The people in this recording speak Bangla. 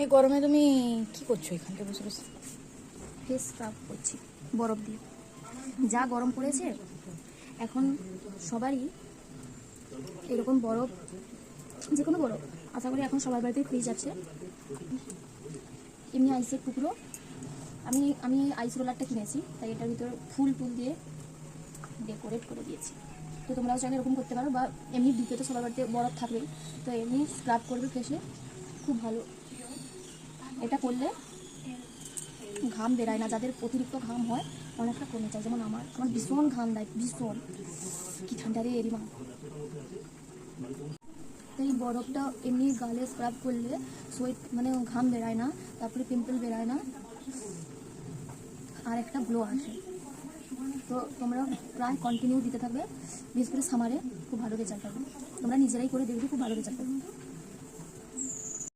এই গরমে তুমি কি করছো এখানটা বসে বসে? ফেস স্ক্রাব করছি বরফ দিয়ে। যা গরম পড়েছে এখন সবারই এরকম বরফ, যে কোনো বরফ, আশা করি এখন সবার বাড়িতে ফ্রিজ আছে। এমনি আইসের টুকরো, আমি আমি আইস রোলারটা কিনেছি, তাই এটার ভিতরে ফুল দিয়ে ডেকোরেট করে দিয়েছি। তো তোমরাও চাইলে এরকম করতে পারো, বা এমনি ডিপে তো সবার বাড়িতে বরফ থাকবেই, তো এমনি স্ক্রাব করবে ফেসে, খুব ভালো। এটা করলে ঘাম বেরায় না, যাদের অতিরিক্ত ঘাম হয় অনেকটা কমে যায়। যেমন আমার ভীষণ ঘাম দেয়, ভীষণ, কি ঠান্ডা রে এরিমা। তাই বরফটা এমনি গালে স্ক্রাব করলে সোয়েট মানে ঘাম বেরায় না, তারপরে পিম্পল বেরায় না, আর একটা গ্লো আসে। তো তোমরা প্রায় কন্টিনিউ দিতে থাকবে, বিশেষ করে সামারে খুব ভালো রেজাল্ট পাবে। তোমরা নিজেরাই করে দেখবে, খুব ভালো রেজাল্ট পাবে।